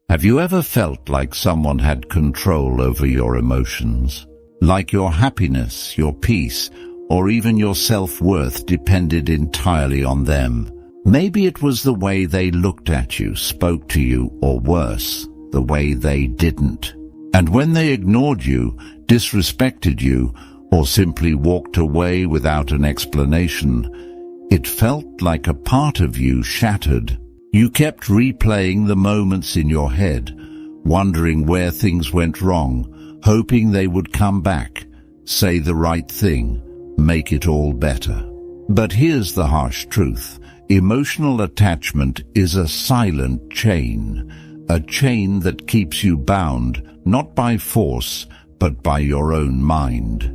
Have you ever felt like someone had control over your emotions? Like your happiness, your peace, or even your self-worth depended entirely on them? Maybe it was the way they looked at you, spoke to you, or worse, the way they didn't. And when they ignored you, disrespected you, or simply walked away without an explanation, it felt like a part of you shattered. You kept replaying the moments in your head, wondering where things went wrong, hoping they would come back, say the right thing, make it all better. But here's the harsh truth. Emotional attachment is a silent chain, a chain that keeps you bound, not by force, but by your own mind.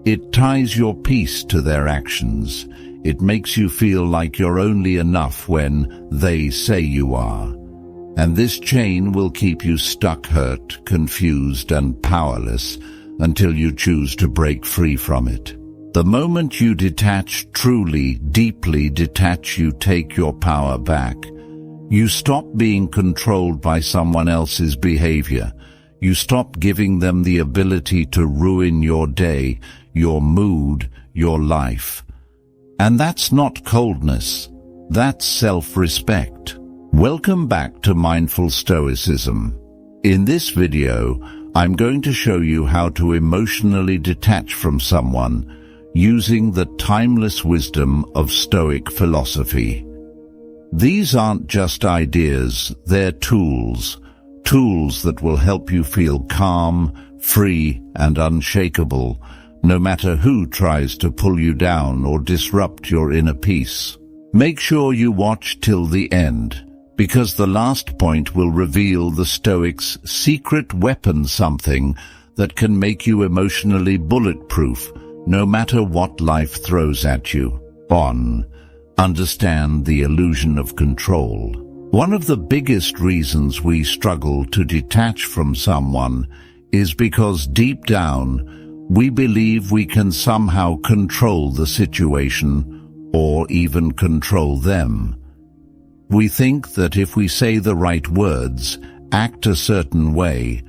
It ties your peace to their actions. It makes you feel like you're only enough when they say you are. And this chain will keep you stuck, hurt, confused, and powerless until you choose to break free from it. The moment you detach, truly, deeply detach, you take your power back. You stop being controlled by someone else's behavior. You stop giving them the ability to ruin your day, your mood, your life. And that's not coldness, that's self-respect. Welcome back to Mindful Stoicism. In this video, I'm going to show you how to emotionally detach from someone using the timeless wisdom of Stoic philosophy. These aren't just ideas, they're tools that will help you feel calm, free, and unshakable, no matter who tries to pull you down or disrupt your inner peace. Make sure you watch till the end, because the last point will reveal the Stoics' secret weapon, something that can make you emotionally bulletproof, no matter what life throws at you. Understand the illusion of control. One of the biggest reasons we struggle to detach from someone is because deep down, we believe we can somehow control the situation or even control them. We think that if we say the right words, act a certain way,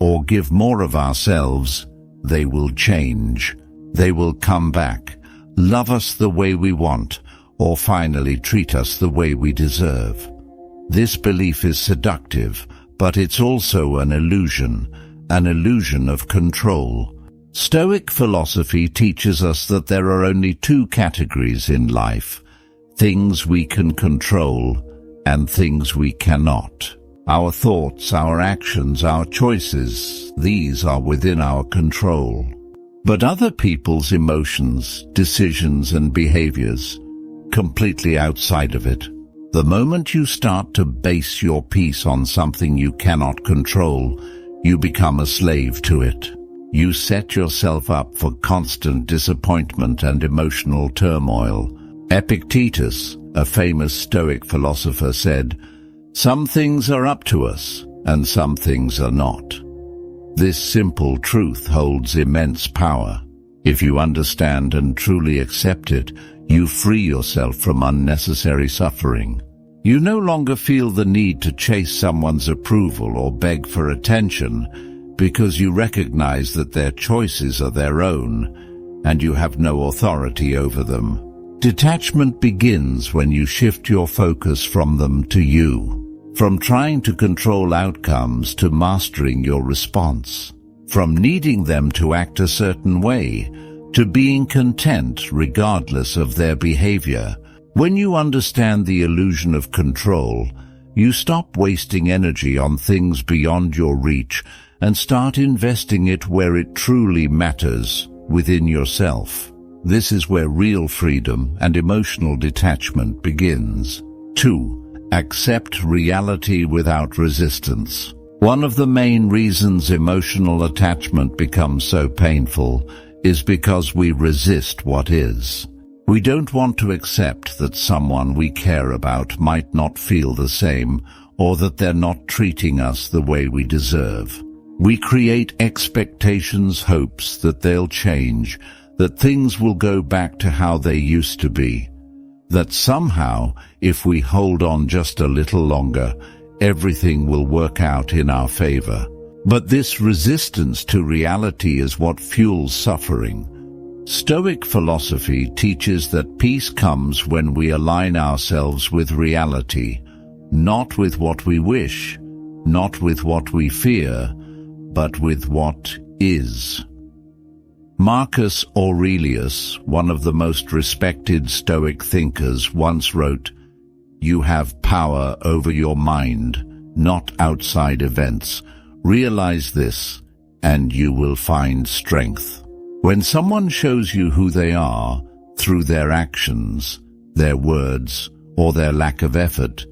or give more of ourselves, they will change. They will come back, love us the way we want, or finally treat us the way we deserve. This belief is seductive, but it's also an illusion of control. Stoic philosophy teaches us that there are only two categories in life: things we can control and things we cannot. Our thoughts, our actions, our choices, these are within our control. But other people's emotions, decisions, and behaviors, completely outside of it. The moment you start to base your peace on something you cannot control, you become a slave to it. You set yourself up for constant disappointment and emotional turmoil. Epictetus, a famous Stoic philosopher, said, "Some things are up to us, and some things are not." This simple truth holds immense power. If you understand and truly accept it, you free yourself from unnecessary suffering. You no longer feel the need to chase someone's approval or beg for attention, because you recognize that their choices are their own, and you have no authority over them. Detachment begins when you shift your focus from them to you. From trying to control outcomes to mastering your response. From needing them to act a certain way to being content regardless of their behavior. When you understand the illusion of control, you stop wasting energy on things beyond your reach and start investing it where it truly matters, within yourself. This is where real freedom and emotional detachment begins. 2. Accept reality without resistance. One of the main reasons emotional attachment becomes so painful is because we resist what is. We don't want to accept that someone we care about might not feel the same, or that they're not treating us the way we deserve. We create expectations, hopes that they'll change, that things will go back to how they used to be, that somehow, if we hold on just a little longer, everything will work out in our favor. But this resistance to reality is what fuels suffering. Stoic philosophy teaches that peace comes when we align ourselves with reality, not with what we wish, not with what we fear, but with what is. Marcus Aurelius, one of the most respected Stoic thinkers, once wrote, "You have power over your mind, not outside events. Realize this, and you will find strength." When someone shows you who they are through their actions, their words, or their lack of effort,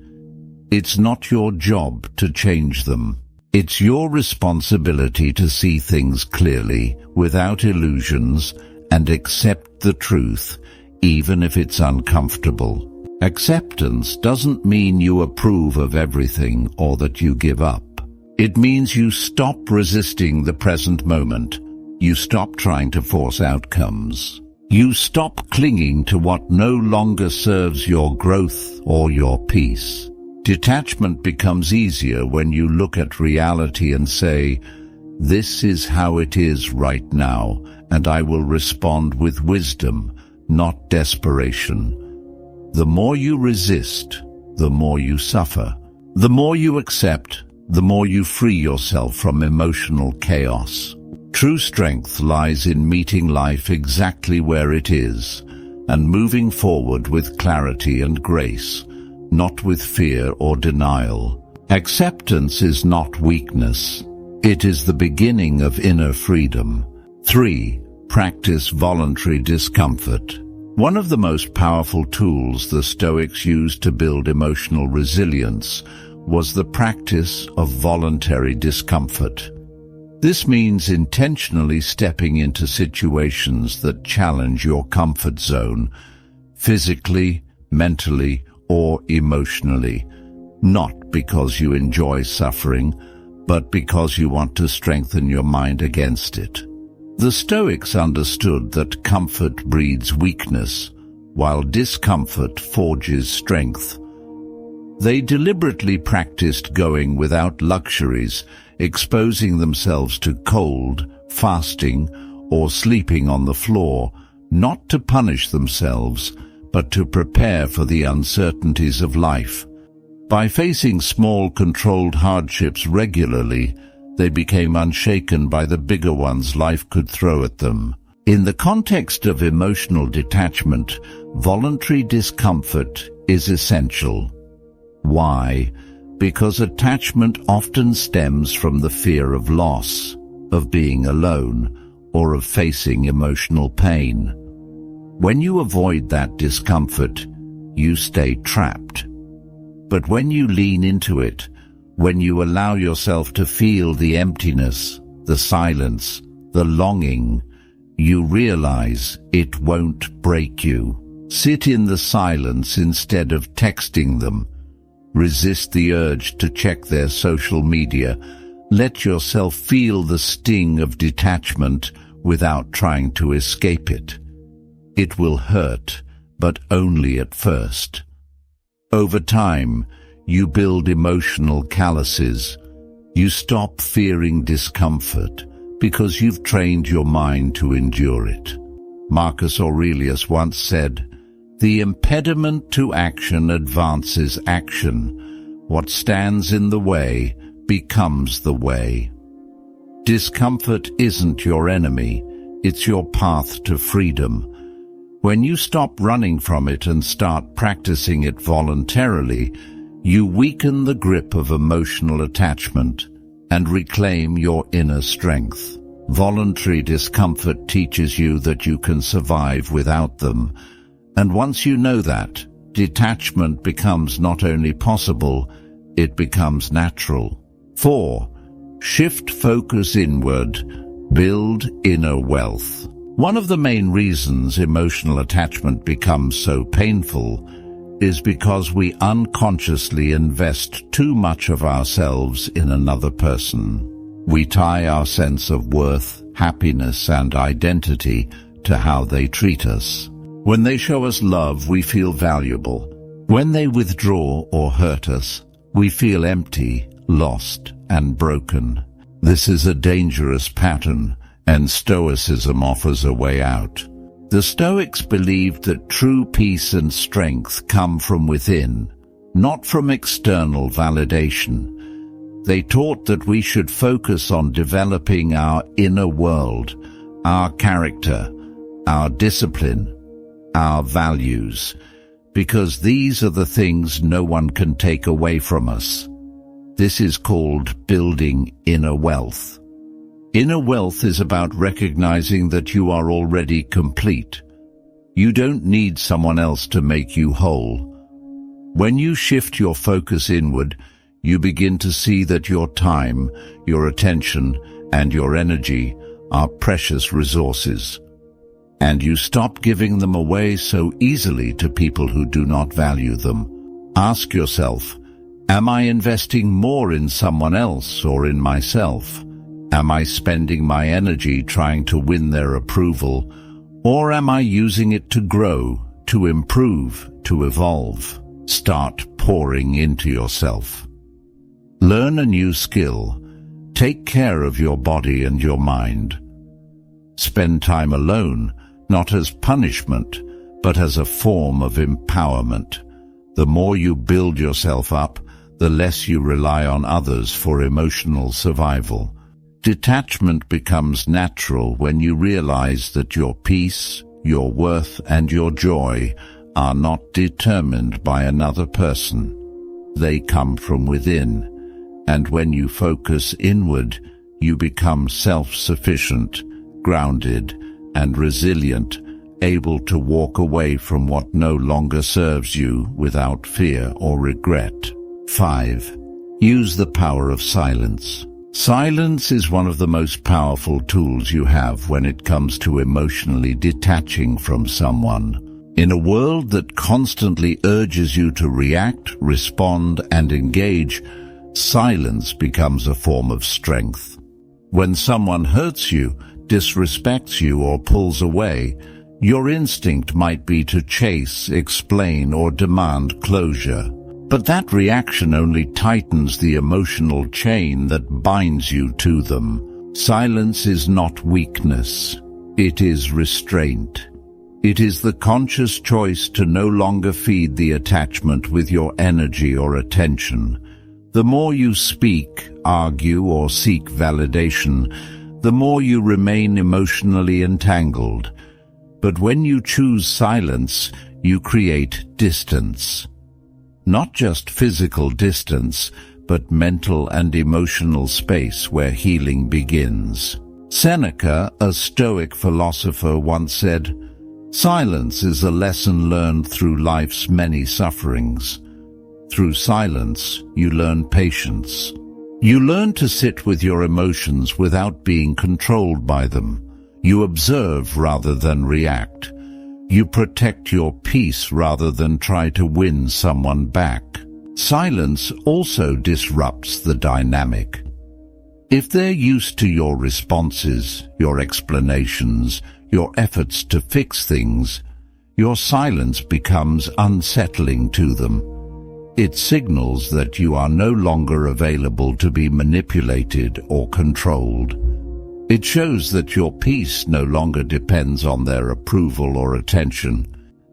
it's not your job to change them. It's your responsibility to see things clearly, without illusions, and accept the truth, even if it's uncomfortable. Acceptance doesn't mean you approve of everything or that you give up. It means you stop resisting the present moment. You stop trying to force outcomes. You stop clinging to what no longer serves your growth or your peace. Detachment becomes easier when you look at reality and say, "This is how it is right now, and I will respond with wisdom, not desperation." The more you resist, the more you suffer. The more you accept, the more you free yourself from emotional chaos. True strength lies in meeting life exactly where it is, and moving forward with clarity and grace, not with fear or denial. Acceptance is not weakness. It is the beginning of inner freedom. 3. Practice voluntary discomfort. One of the most powerful tools the Stoics used to build emotional resilience was the practice of voluntary discomfort. This means intentionally stepping into situations that challenge your comfort zone, physically, mentally, or emotionally, not because you enjoy suffering, but because you want to strengthen your mind against it. The Stoics understood that comfort breeds weakness, while discomfort forges strength. They deliberately practiced going without luxuries, exposing themselves to cold, fasting, or sleeping on the floor, not to punish themselves, but to prepare for the uncertainties of life. By facing small, controlled hardships regularly, they became unshaken by the bigger ones life could throw at them. In the context of emotional detachment, voluntary discomfort is essential. Why? Because attachment often stems from the fear of loss, of being alone, or of facing emotional pain. When you avoid that discomfort, you stay trapped. But when you lean into it, when you allow yourself to feel the emptiness, the silence, the longing, you realize it won't break you. Sit in the silence instead of texting them. Resist the urge to check their social media. Let yourself feel the sting of detachment without trying to escape it. It will hurt, but only at first. Over time, you build emotional calluses. You stop fearing discomfort because you've trained your mind to endure it. Marcus Aurelius once said, "The impediment to action advances action. What stands in the way becomes the way." Discomfort isn't your enemy, it's your path to freedom. When you stop running from it and start practicing it voluntarily, you weaken the grip of emotional attachment and reclaim your inner strength. Voluntary discomfort teaches you that you can survive without them. And once you know that, detachment becomes not only possible, it becomes natural. 4. Shift focus inward. Build inner wealth. One of the main reasons emotional attachment becomes so painful is because we unconsciously invest too much of ourselves in another person. We tie our sense of worth, happiness, and identity to how they treat us. When they show us love, we feel valuable. When they withdraw or hurt us, we feel empty, lost, and broken. This is a dangerous pattern, and Stoicism offers a way out. The Stoics believed that true peace and strength come from within, not from external validation. They taught that we should focus on developing our inner world, our character, our discipline, our values, because these are the things no one can take away from us. This is called building inner wealth. Inner wealth is about recognizing that you are already complete. You don't need someone else to make you whole. When you shift your focus inward, you begin to see that your time, your attention, and your energy are precious resources. And you stop giving them away so easily to people who do not value them. Ask yourself, am I investing more in someone else or in myself? Am I spending my energy trying to win their approval, or am I using it to grow, to improve, to evolve? Start pouring into yourself. Learn a new skill. Take care of your body and your mind. Spend time alone, not as punishment, but as a form of empowerment. The more you build yourself up, the less you rely on others for emotional survival. Detachment becomes natural when you realize that your peace, your worth, and your joy are not determined by another person. They come from within. And when you focus inward, you become self-sufficient, grounded, and resilient, able to walk away from what no longer serves you without fear or regret. 5. Use the power of silence. Silence is one of the most powerful tools you have when it comes to emotionally detaching from someone. In a world that constantly urges you to react, respond, and engage, silence becomes a form of strength. When someone hurts you, disrespects you, or pulls away, your instinct might be to chase, explain, or demand closure. But that reaction only tightens the emotional chain that binds you to them. Silence is not weakness. It is restraint. It is the conscious choice to no longer feed the attachment with your energy or attention. The more you speak, argue, or seek validation, the more you remain emotionally entangled. But when you choose silence, you create distance. Not just physical distance, but mental and emotional space where healing begins. Seneca, a Stoic philosopher, once said, "Silence is a lesson learned through life's many sufferings. Through silence, you learn patience. You learn to sit with your emotions without being controlled by them. You observe rather than react. You protect your peace rather than try to win someone back." Silence also disrupts the dynamic. If they're used to your responses, your explanations, your efforts to fix things, your silence becomes unsettling to them. It signals that you are no longer available to be manipulated or controlled. It shows that your peace no longer depends on their approval or attention.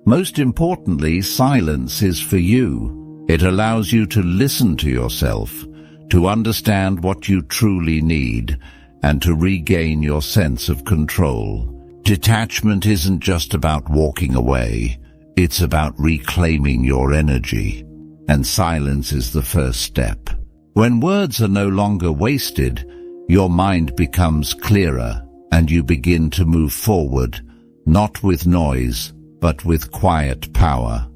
Most importantly, silence is for you. It allows you to listen to yourself, to understand what you truly need, and to regain your sense of control. Detachment isn't just about walking away. It's about reclaiming your energy. And silence is the first step. When words are no longer wasted, your mind becomes clearer, and you begin to move forward, not with noise, but with quiet power.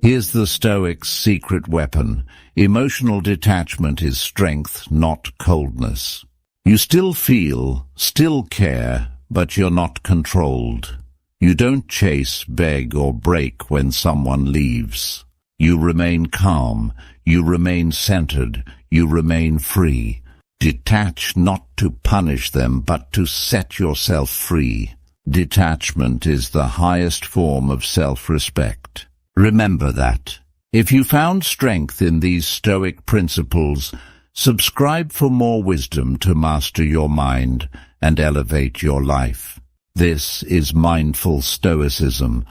Here's the Stoic's secret weapon. Emotional detachment is strength, not coldness. You still feel, still care, but you're not controlled. You don't chase, beg, or break when someone leaves. You remain calm, you remain centered, you remain free. Detach not to punish them, but to set yourself free. Detachment is the highest form of self-respect. Remember that. If you found strength in these Stoic principles, subscribe for more wisdom to master your mind and elevate your life. This is Mindful Stoicism,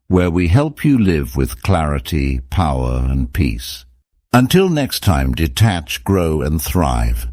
where we help you live with clarity, power, and peace. Until next time, detach, grow, and thrive.